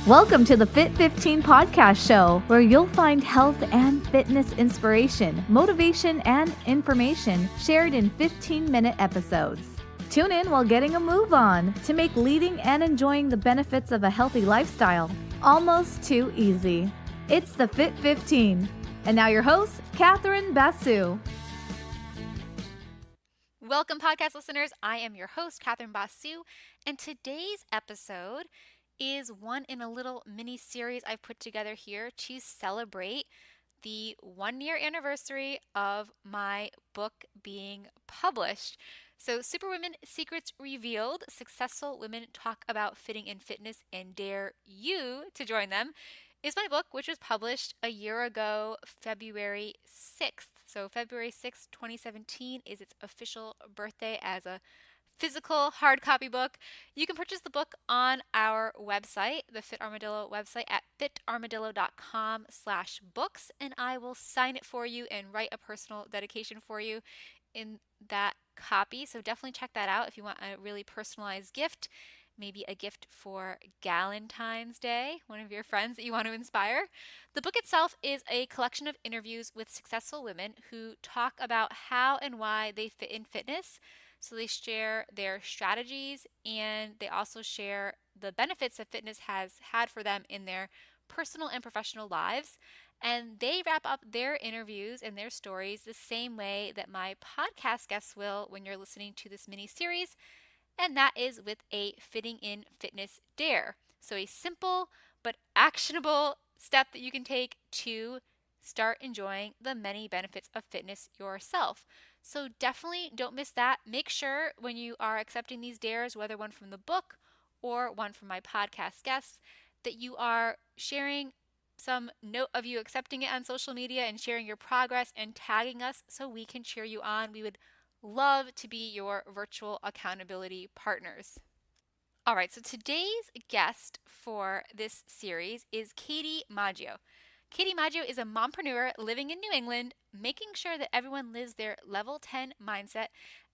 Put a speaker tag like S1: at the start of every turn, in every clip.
S1: Welcome to the Fit 15 podcast show, where you'll find health and fitness inspiration, motivation, and information shared in 15-minute episodes. Tune in while getting a move on to make leading and enjoying the benefits of a healthy lifestyle almost too easy. It's the Fit 15. And now your host, Catherine Basu.
S2: Welcome, podcast listeners. I am your host, Catherine Basu, and today's episode is one in a little mini series I've put together here to celebrate the 1-year anniversary of my book being published. So, Superwomen Secrets Revealed, Successful Women Talk About Fitting in Fitness and Dare You to Join Them, is my book, which was published a year ago, February 6th. So, February 6th, 2017 is its official birthday as a physical hard copy book. You can purchase the book on our website, the Fit Armadillo website, at fitarmadillo.com/books, and I will sign it for you and write a personal dedication for you in that copy. So definitely check that out if you want a really personalized gift, maybe a gift for Galentine's Day, one of your friends that you want to inspire. The book itself is a collection of interviews with successful women who talk about how and why they fit in fitness. So they share their strategies, and they also share the benefits that fitness has had for them in their personal and professional lives. And they wrap up their interviews and their stories the same way that my podcast guests will when you're listening to this mini series, and that is with a fitting in fitness dare. So a simple but actionable step that you can take to start enjoying the many benefits of fitness yourself. So definitely don't miss that. Make sure when you are accepting these dares, whether one from the book or one from my podcast guests, that you are sharing some note of you accepting it on social media and sharing your progress and tagging us so we can cheer you on. We would love to be your virtual accountability partners. All right, so today's guest for this series is Katie Maggio. Katie Maggio is a mompreneur living in New England, making sure that everyone lives their level 10 mindset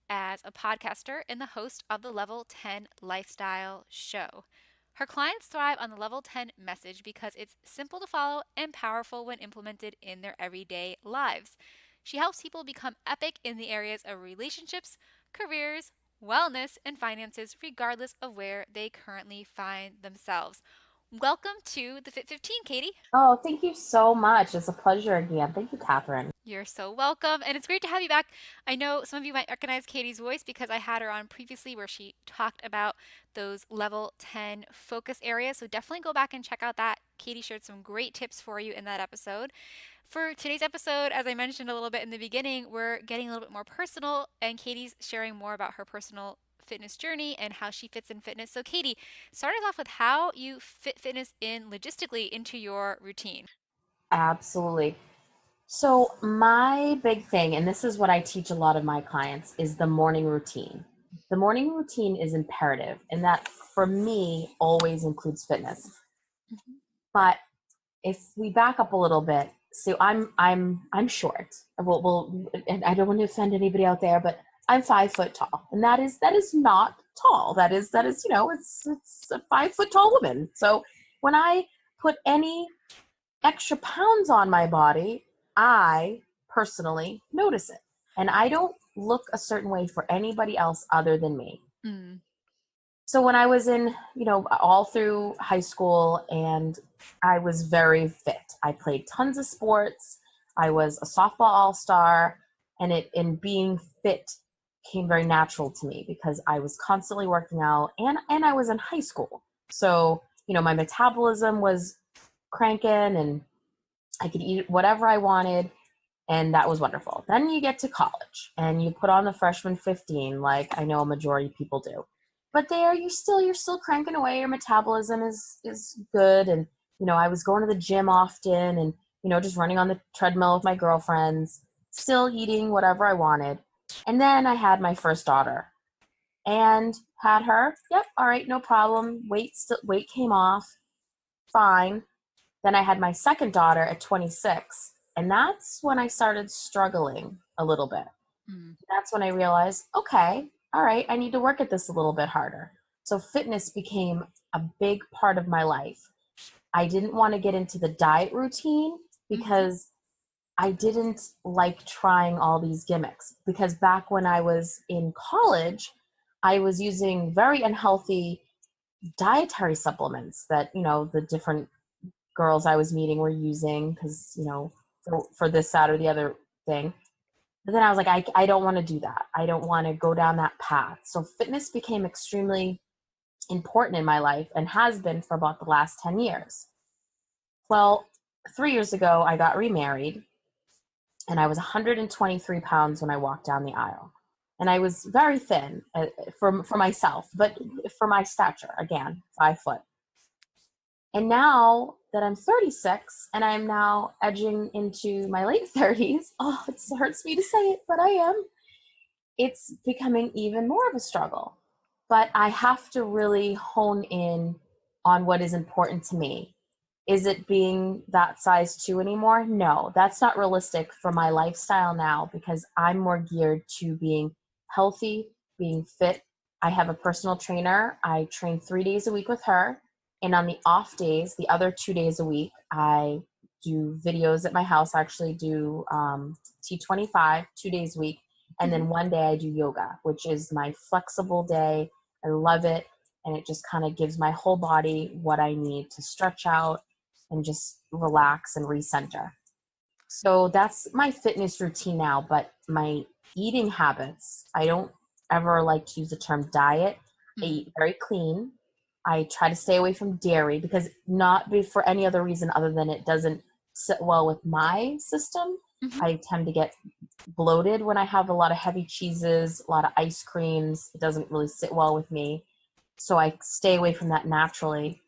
S2: as a podcaster and the host of the Level 10 Lifestyle Show. Her clients thrive on the Level 10 message because it's simple to follow and powerful when implemented in their everyday lives. She helps people become epic in the areas of relationships, careers, wellness, and finances, regardless of where they currently find themselves. Welcome to the Fit 15, Katie.
S3: Oh, thank you so much. It's a pleasure again. Thank you, Catherine.
S2: You're so welcome, and it's great to have you back. I know some of you might recognize Katie's voice because I had her on previously where she talked about those level 10 focus areas, so definitely go back and check out that. Katie shared some great tips for you in that episode. For today's episode, as I mentioned a little bit in the beginning, we're getting a little bit more personal, and Katie's sharing more about her personal fitness journey and how she fits in fitness. So Katie, start us off with how you fit fitness in logistically into your routine.
S3: Absolutely. So my big thing, and this is what I teach a lot of my clients, is the morning routine. The morning routine is imperative, and that for me always includes fitness.
S2: Mm-hmm.
S3: But if we back up a little bit, so I'm short. And I don't want to offend anybody out there, but I'm 5 foot tall, and that is not tall. That is it's a 5 foot tall woman. So when I put any extra pounds on my body, I personally notice it, and I don't look a certain way for anybody else other than me.
S2: Mm.
S3: So when I was in, all through high school, and I was very fit. I played tons of sports. I was a softball all-star, and being fit came very natural to me because I was constantly working out, and I was in high school. So, my metabolism was cranking, and I could eat whatever I wanted, and that was wonderful. Then you get to college, and you put on the freshman 15, like I know a majority of people do. But there, you're still cranking away. Your metabolism is good, and I was going to the gym often, and just running on the treadmill with my girlfriends, still eating whatever I wanted. And then I had my first daughter, and had her. Yep, all right, no problem. Weight came off, fine. Then I had my second daughter at 26, and that's when I started struggling a little bit.
S2: Mm.
S3: That's when I realized, okay, all right, I need to work at this a little bit harder. So fitness became a big part of my life. I didn't want to get into the diet routine because I didn't like trying all these gimmicks. Because back when I was in college, I was using very unhealthy dietary supplements that, the different girls I was meeting were using because, for this, that, or the other thing. But then I was like, I don't want to do that. I don't want to go down that path. So fitness became extremely important in my life and has been for about the last 10 years. Well, 3 years ago, I got remarried and I was 123 pounds when I walked down the aisle. And I was very thin for myself, but for my stature, again, 5 foot. And now that I'm 36 and I'm now edging into my late 30s, oh, it hurts me to say it, but I am. It's becoming even more of a struggle. But I have to really hone in on what is important to me. Is it being that size 2 anymore? No, that's not realistic for my lifestyle now because I'm more geared to being healthy, being fit. I have a personal trainer. I train 3 days a week with her. And on the off days, the other 2 days a week, I do videos at my house. I actually do T25 2 days a week. And then one day I do yoga, which is my flexible day. I love it. And it just kind of gives my whole body what I need to stretch out and just relax and recenter. So that's my fitness routine now. But my eating habits, I don't ever like to use the term diet. I eat very clean. I try to stay away from dairy because not for any other reason other than it doesn't sit well with my system. I tend to get bloated when I have a lot of heavy cheeses, a lot of ice creams. It doesn't really sit well with me. So I stay away from that naturally.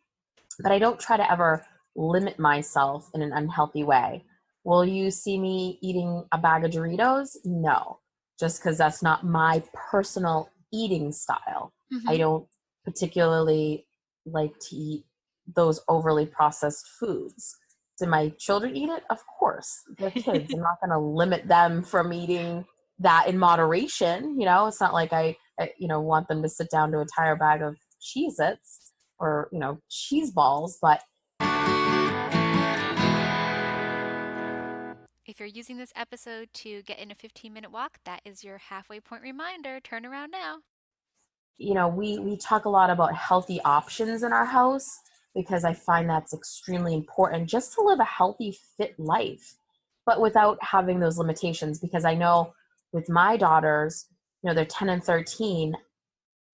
S3: But I don't try to ever limit myself in an unhealthy way. Will you see me eating a bag of Doritos? No, just because that's not my personal eating style. I don't particularly like to eat those overly processed foods. Do my children eat it? Of course. They're kids. I'm not going to limit them from eating that in moderation. It's not like I want them to sit down to a entire bag of Cheez-Its or, cheese balls, but
S2: if you're using this episode to get in a 15-minute walk, that is your halfway point reminder. Turn around now.
S3: We talk a lot about healthy options in our house because I find that's extremely important just to live a healthy, fit life, but without having those limitations. Because I know with my daughters, they're 10 and 13,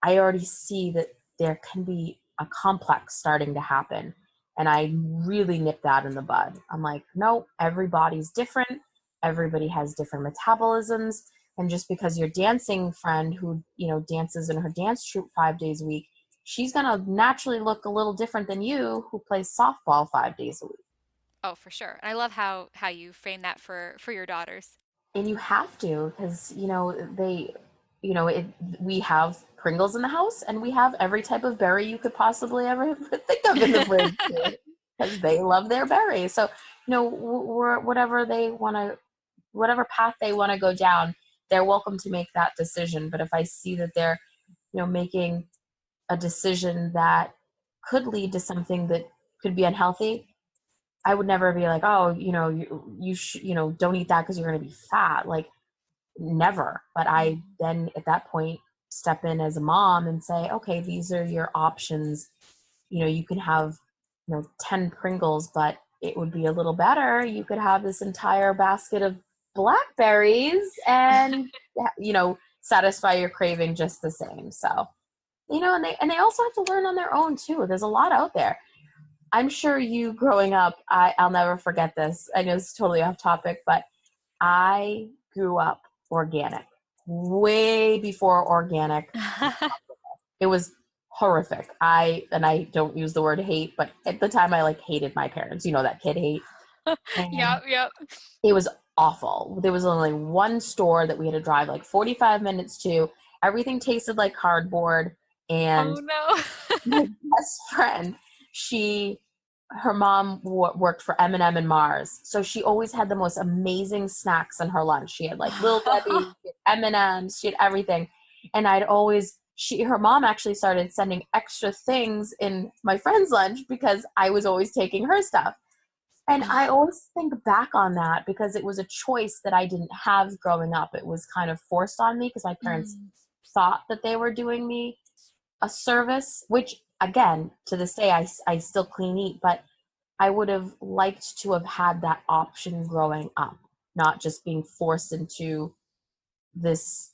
S3: I already see that there can be a complex starting to happen. And I really nip that in the bud. I'm like, no, everybody's different. Everybody has different metabolisms. And just because your dancing friend who, dances in her dance troupe 5 days a week, she's going to naturally look a little different than you who plays softball 5 days a week.
S2: Oh, for sure. And I love how you frame that for your daughters.
S3: And you have to, because, we have Pringles in the house and we have every type of berry you could possibly ever think of in the fridge because they love their berries. So, whatever path they want to go down, they're welcome to make that decision. But if I see that they're, making a decision that could lead to something that could be unhealthy, I would never be like, oh, you don't eat that because you're going to be fat. Like, never. But I then at that point step in as a mom and say, okay, these are your options. You can have 10 Pringles, but it would be a little better. You could have this entire basket of blackberries and satisfy your craving just the same. So and they also have to learn on their own too. There's a lot out there. I'm sure you growing up, I'll never forget this. I know it's totally off topic, but I grew up organic, way before organic. It was horrific. I don't use the word hate, but at the time I hated my parents. That kid hate.
S2: Yep.
S3: It was awful. There was only one store that we had to drive 45 minutes to. Everything tasted like cardboard. And
S2: oh no.
S3: my best friend, her mom worked for M&M and Mars, so she always had the most amazing snacks in her lunch. She had Little Debbie, she had M&Ms, she had everything, and I'd always her mom actually started sending extra things in my friend's lunch because I was always taking her stuff. And I always think back on that because it was a choice that I didn't have growing up. It was kind of forced on me because my parents thought that they were doing me a service, which again, to this day, I still clean eat, but I would have liked to have had that option growing up, not just being forced into this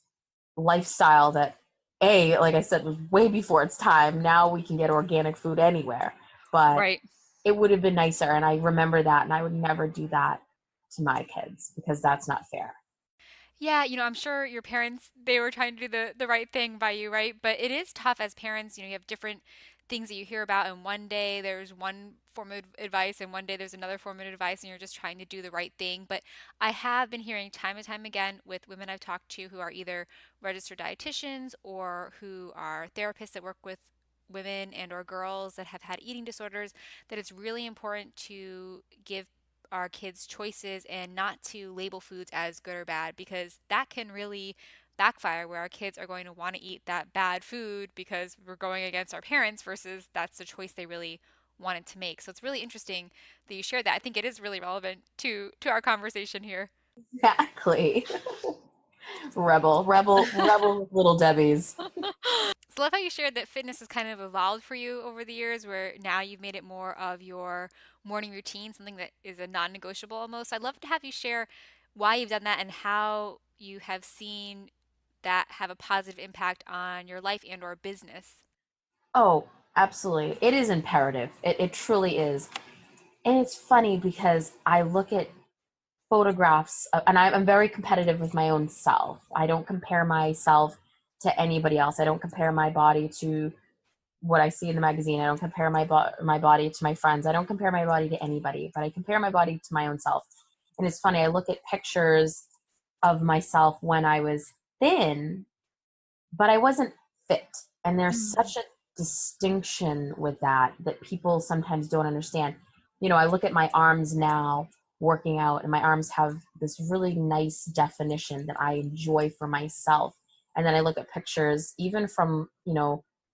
S3: lifestyle that, like I said, was way before its time. Now we can get organic food anywhere, but
S2: Right.
S3: it would have been nicer. And I remember that, and I would never do that to my kids because that's not fair.
S2: Yeah, I'm sure your parents, they were trying to do the right thing by you, right? But it is tough as parents, you have different things that you hear about, and one day there's one form of advice, and one day there's another form of advice, and you're just trying to do the right thing. But I have been hearing time and time again with women I've talked to who are either registered dietitians or who are therapists that work with women and or girls that have had eating disorders, that it's really important to give our kids choices and not to label foods as good or bad, because that can really backfire where our kids are going to want to eat that bad food because we're going against our parents versus that's the choice they really wanted to make. So it's really interesting that you shared that. I think it is really relevant to our conversation here.
S3: Exactly. rebel little Debbie's.
S2: So I love how you shared that fitness has kind of evolved for you over the years, where now you've made it more of your morning routine, something that is a non-negotiable almost. I'd love to have you share why you've done that and how you have seen that have a positive impact on your life and or business.
S3: Oh, absolutely. It is imperative. It truly is. And it's funny because I look at photographs, and I'm very competitive with my own self. I don't compare myself to anybody else. I don't compare my body to what I see in the magazine. I don't compare my body to my friends. I don't compare my body to anybody, but I compare my body to my own self. And it's funny, I look at pictures of myself when I was thin, but I wasn't fit. And there's such a distinction with that people sometimes don't understand. I look at my arms now working out, and my arms have this really nice definition that I enjoy for myself. And then I look at pictures even from,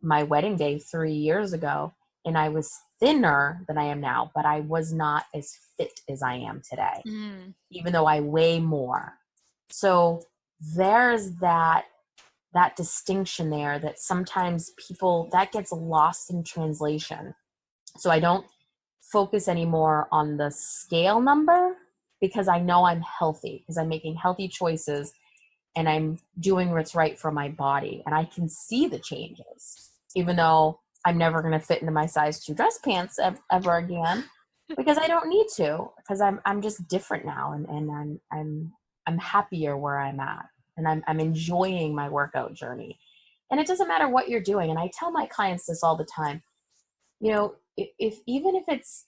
S3: my wedding day 3 years ago, and I was thinner than I am now, but I was not as fit as I am today,
S2: Mm.
S3: even though I weigh more. So there's that distinction there that sometimes people, that gets lost in translation. So I don't focus anymore on the scale number because I know I'm healthy, because I'm making healthy choices and I'm doing what's right for my body. And I can see the changes, even though I'm never going to fit into my size 2 dress pants ever again, because I don't need to, because I'm just different now, and I'm happier where I'm at, and I'm enjoying my workout journey. And it doesn't matter what you're doing. And I tell my clients this all the time, if even if it's,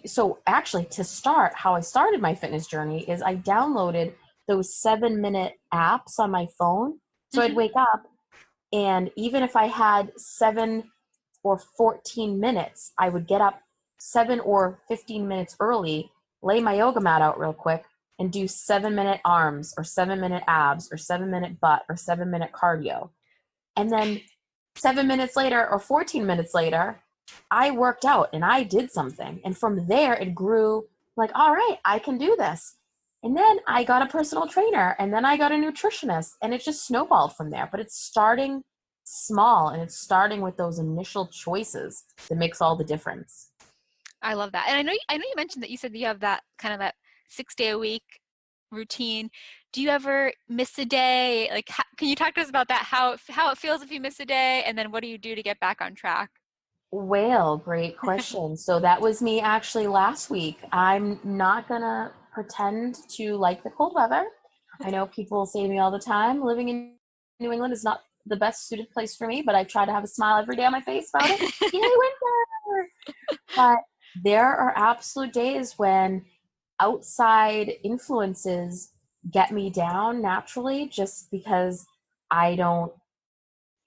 S3: so actually to start, how I started my fitness journey is I downloaded those 7-minute apps on my phone. So I'd wake up, and even if I had 7 or 14 minutes, I would get up 7 or 15 minutes early, lay my yoga mat out real quick, and do 7-minute arms or 7-minute abs or 7-minute butt or 7-minute cardio. And then 7 minutes later or 14 minutes later, I worked out and I did something. And from there, it grew like, all right, I can do this. And then I got a personal trainer, and then I got a nutritionist, and it just snowballed from there. But it's starting small, and it's starting with those initial choices that makes all the difference.
S2: I love that. And I know you mentioned that you said that you have that kind of that 6-day a week routine. Do you ever miss a day? Like, can you talk to us about that? How it feels if you miss a day, and then what do you do to get back on track?
S3: Well, great question. So that was me actually last week. I'm not gonna pretend to like the cold weather. I know people say to me all the time, living in New England is not the best suited place for me, but I try to have a smile every day on my face about it. Yay, winter! But there are absolute days when outside influences get me down naturally, just because I don't,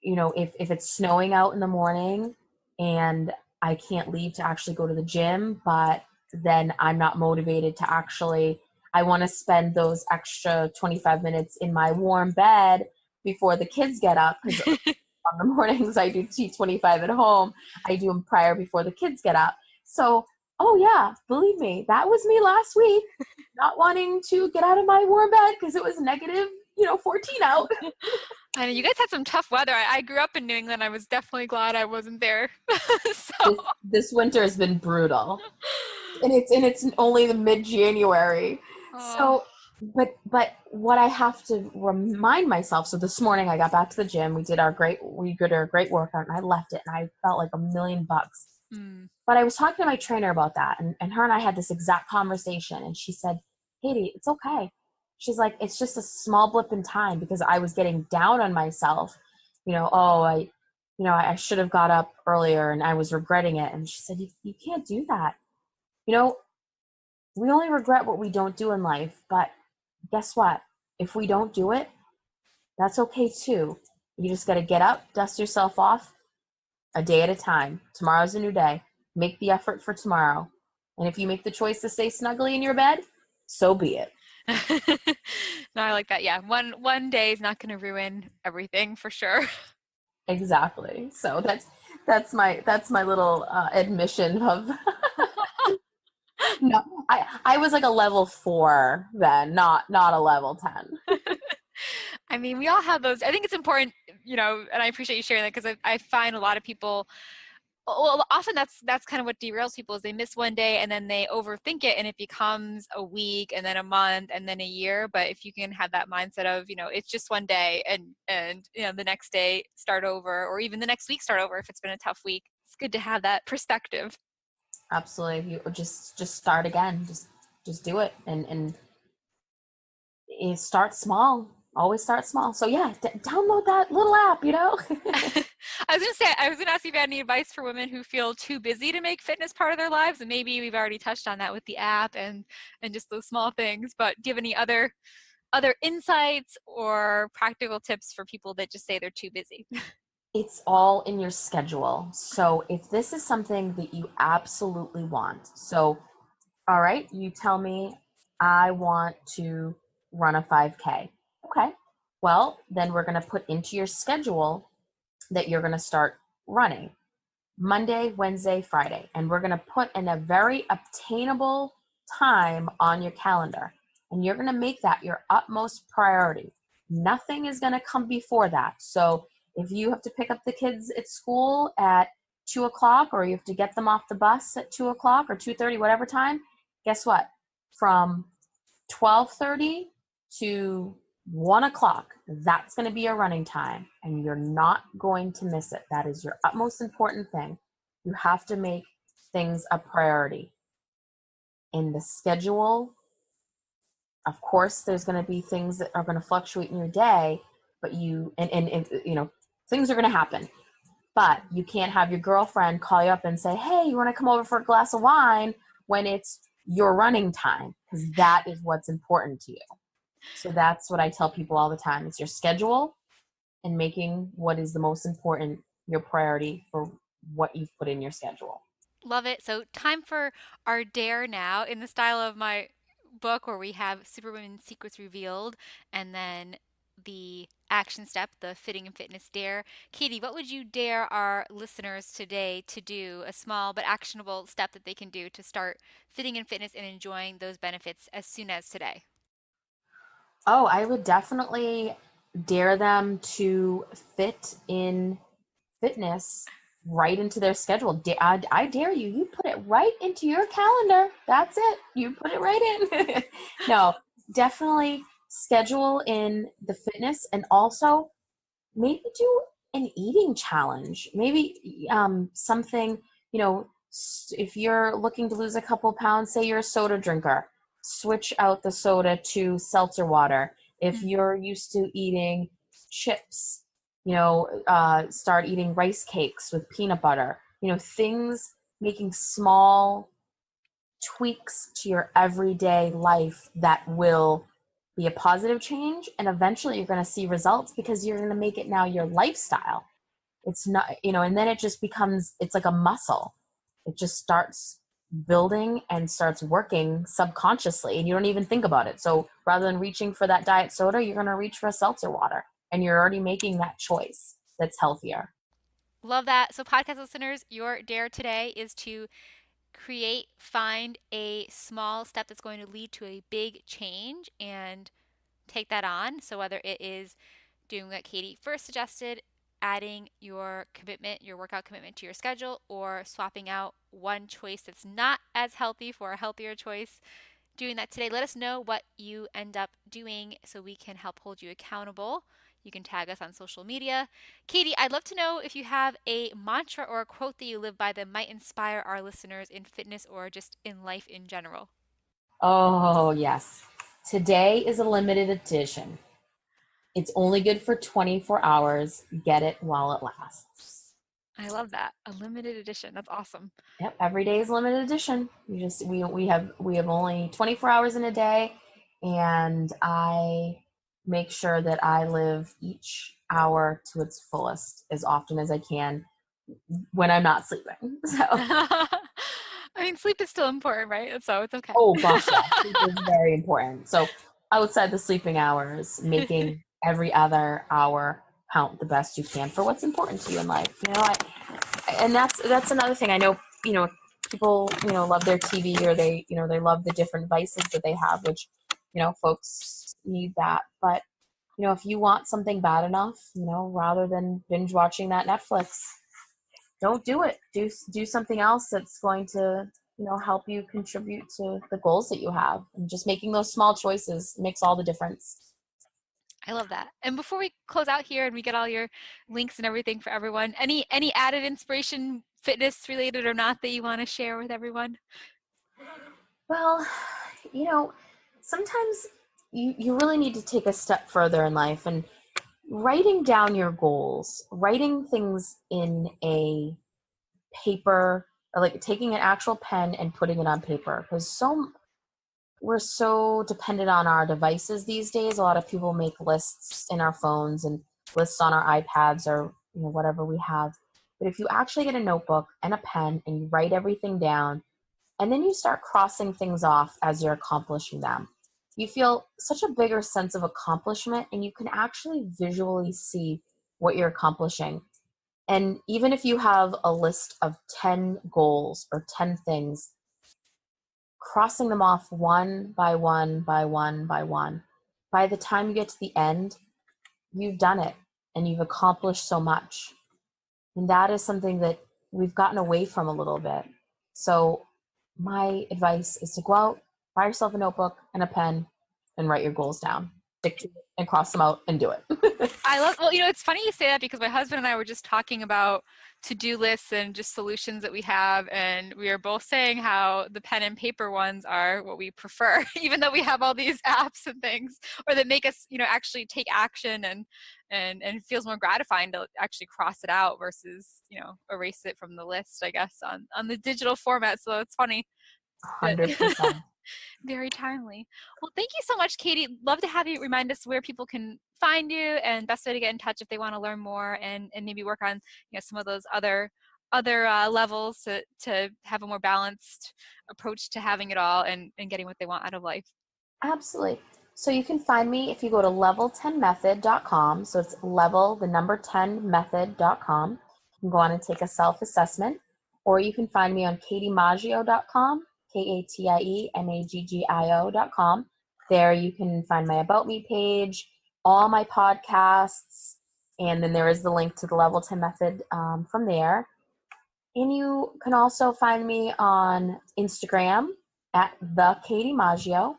S3: if it's snowing out in the morning and I can't leave to actually go to the gym, but then I'm not motivated to actually, I want to spend those extra 25 minutes in my warm bed before the kids get up, because on the mornings I do T25 at home. I do them prior before the kids get up. So, oh yeah, believe me, that was me last week, not wanting to get out of my warm bed because it was negative, 14 out.
S2: I know you guys had some tough weather. I grew up in New England. I was definitely glad I wasn't there. So
S3: This winter has been brutal, and it's only the mid-January.
S2: oh.
S3: So, but what I have to remind myself. So this morning I got back to the gym. We did our great workout, and I left it, and I felt like $1,000,000.
S2: Mm.
S3: But I was talking to my trainer about that, and her and I had this exact conversation, and she said, Katie, it's okay. She's like, it's just a small blip in time, because I was getting down on myself, I should have got up earlier and I was regretting it. And she said, you can't do that. We only regret what we don't do in life, but guess what? If we don't do it, that's okay too. You just got to get up, dust yourself off a day at a time. Tomorrow's a new day. Make the effort for tomorrow. And if you make the choice to stay snugly in your bed, so be it.
S2: No, I like that. Yeah. One day is not going to ruin everything for sure.
S3: Exactly. So that's my little admission of no. I was like a level 4 then, not a level 10.
S2: I mean, we all have those. I think it's important, and I appreciate you sharing that, because I find a lot of people, well, often that's kind of what derails people, is they miss one day and then they overthink it, and it becomes a week and then a month and then a year. But if you can have that mindset of, it's just one day, and the next day start over, or even the next week start over if it's been a tough week, it's good to have that perspective.
S3: Absolutely. You just start again. Just do it, and it starts small. Always start small. So yeah, download that little app.
S2: I was gonna ask you if you had any advice for women who feel too busy to make fitness part of their lives, and maybe we've already touched on that with the app and just those small things. But do you have any other insights or practical tips for people that just say they're too busy?
S3: It's all in your schedule. So if this is something that you absolutely want, so all right, you tell me, I want to run a 5K. Okay. Well, then we're going to put into your schedule that you're going to start running Monday, Wednesday, Friday. And we're going to put in a very obtainable time on your calendar. And you're going to make that your utmost priority. Nothing is going to come before that. So if you have to pick up the kids at school at 2:00, or you have to get them off the bus at 2:00 or 2:30, whatever time, guess what? From 12:30 to 1:00, that's going to be your running time, and you're not going to miss it. That is your utmost important thing. You have to make things a priority. In the schedule, of course, there's going to be things that are going to fluctuate in your day, but things are going to happen. But you can't have your girlfriend call you up and say, hey, you want to come over for a glass of wine, when it's your running time, because that is what's important to you. So that's what I tell people all the time. It's your schedule and making what is the most important your priority for what you've put in your schedule.
S2: Love it. So time for our dare now, in the style of my book, where we have Superwomen Secrets Revealed and then the action step, the fitting and fitness dare. Katie, what would you dare our listeners today to do, a small but actionable step that they can do to start fitting and fitness and enjoying those benefits as soon as today?
S3: Oh, I would definitely dare them to fit in fitness right into their schedule. I dare you. You put it right into your calendar. That's it. You put it right in. No, definitely schedule in the fitness, and also maybe do an eating challenge. Maybe something, if you're looking to lose a couple pounds, say you're a soda drinker, switch out the soda to seltzer water. If you're used to eating chips, start eating rice cakes with peanut butter. Things, making small tweaks to your everyday life that will be a positive change, and eventually you're going to see results, because you're going to make it now your lifestyle. It's not, and then it just becomes, it's like a muscle. It just starts building and starts working subconsciously, and you don't even think about it. So rather than reaching for that diet soda, you're going to reach for a seltzer water. and you're already making that choice that's healthier.
S2: Love that. So, podcast listeners, your dare today is to find a small step that's going to lead to a big change and take that on. So, whether it is doing what Katie first suggested, adding your commitment, your workout commitment to your schedule, or swapping out one choice that's not as healthy for a healthier choice, doing that today. Let us know what you end up doing so we can help hold you accountable. You can tag us on social media. Katie, I'd love to know if you have a mantra or a quote that you live by that might inspire our listeners in fitness or just in life in general.
S3: Oh, yes. Today is a limited edition. It's only good for 24 hours. Get it while it lasts.
S2: I love that. A limited edition. That's awesome.
S3: Yep, every day is limited edition. We have only 24 hours in a day, and I make sure that I live each hour to its fullest as often as I can when I'm not sleeping. So
S2: I mean, sleep is still important, right? So it's okay.
S3: oh gosh, yeah, sleep is very important. So outside the sleeping hours, making every other hour count the best you can for what's important to you in life. And that's another thing. I know, people, love their TV, or they love the different vices that they have, which, folks need that. But, if you want something bad enough, rather than binge watching that Netflix, don't do it. Do something else that's going to, help you contribute to the goals that you have. And just making those small choices makes all the difference.
S2: I love that. And before we close out here and we get all your links and everything for everyone, any added inspiration, fitness related or not, that you want to share with everyone?
S3: Well, sometimes you really need to take a step further in life, and writing down your goals, writing things in a paper, or like taking an actual pen and putting it on paper, because we're so dependent on our devices these days. A lot of people make lists in our phones and lists on our iPads, or whatever we have. But if you actually get a notebook and a pen and you write everything down, and then you start crossing things off as you're accomplishing them, you feel such a bigger sense of accomplishment, and you can actually visually see what you're accomplishing. And even if you have a list of 10 goals or 10 things, crossing them off one by one by one by one, by the time you get to the end, you've done it and you've accomplished so much. And that is something that we've gotten away from a little bit. So my advice is to go out, buy yourself a notebook and a pen, and write your goals down. Stick to it and cross them out and do it.
S2: Well, it's funny you say that, because my husband and I were just talking about to-do lists and just solutions that we have. And we are both saying how the pen and paper ones are what we prefer, even though we have all these apps and things, or that make us, actually take action, and it feels more gratifying to actually cross it out versus, erase it from the list, I guess, on the digital format. So it's funny.
S3: 100%.
S2: Very timely. Well, thank you so much, Katie. Love to have you remind us where people can find you, and best way to get in touch if they want to learn more, and maybe work on some of those other levels to have a more balanced approach to having it all, and getting what they want out of life.
S3: Absolutely. So you can find me if you go to level10method.com. So it's the number 10method.com. You can go on and take a self-assessment, or you can find me on katiemaggio.com, KATIEMAGGIO.com. There you can find my About Me page, all my podcasts, and then there is the link to the Level 10 Method from there. And you can also find me on Instagram at the Katie Maggio,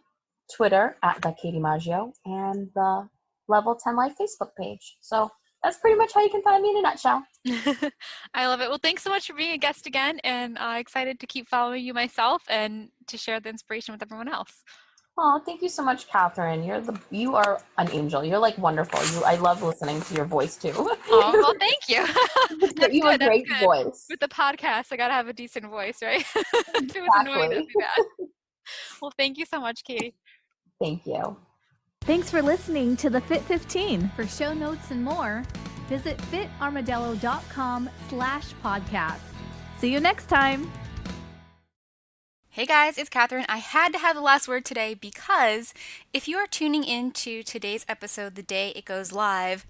S3: Twitter at the Katie Maggio, and the Level 10 Life Facebook page. So that's pretty much how you can find me in a nutshell.
S2: I love it. Well, thanks so much for being a guest again, and excited to keep following you myself and to share the inspiration with everyone else.
S3: Oh, thank you so much, Catherine. You are an angel. You're like wonderful. I love listening to your voice too.
S2: Oh, well, thank you.
S3: You have a great voice.
S2: With the podcast, I gotta have a decent voice, right? If it was annoying, that'd be bad. Well, thank you so much, Katie.
S3: Thank you.
S1: Thanks for listening to the Fit 15. For show notes and more, visit fitarmadillo.com/podcast. See you next time.
S2: Hey guys, it's Catherine. I had to have the last word today, because if you are tuning in to today's episode the day it goes live,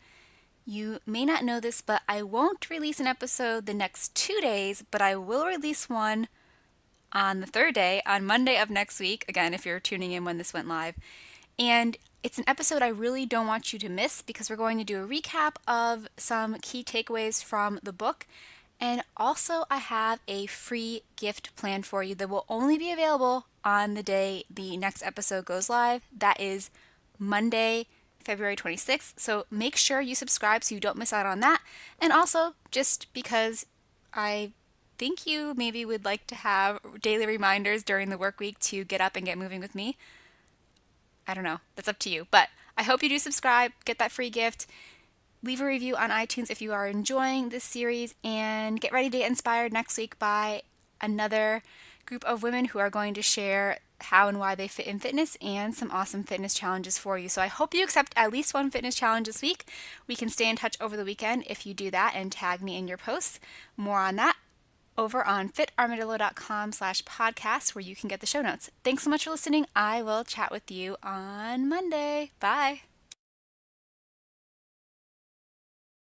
S2: You may not know this, but I won't release an episode the next 2 days, but I will release one on the third day, on Monday of next week. Again, if you're tuning in when this went live. And it's an episode I really don't want you to miss because we're going to do a recap of some key takeaways from the book. And also, I have a free gift planned for you that will only be available on the day the next episode goes live. That is Monday, February 26th. So make sure you subscribe so you don't miss out on that. And also, just because I think you maybe would like to have daily reminders during the work week to get up and get moving with me. I don't know. That's up to you. But I hope you do subscribe, get that free gift. Leave a review on iTunes if you are enjoying this series, and get ready to get inspired next week by another group of women who are going to share how and why they fit in fitness and some awesome fitness challenges for you. So I hope you accept at least one fitness challenge this week. We can stay in touch over the weekend if you do that and tag me in your posts. More on that over on fitarmadillo.com/podcast, where you can get the show notes. Thanks so much for listening. I will chat with you on Monday. Bye.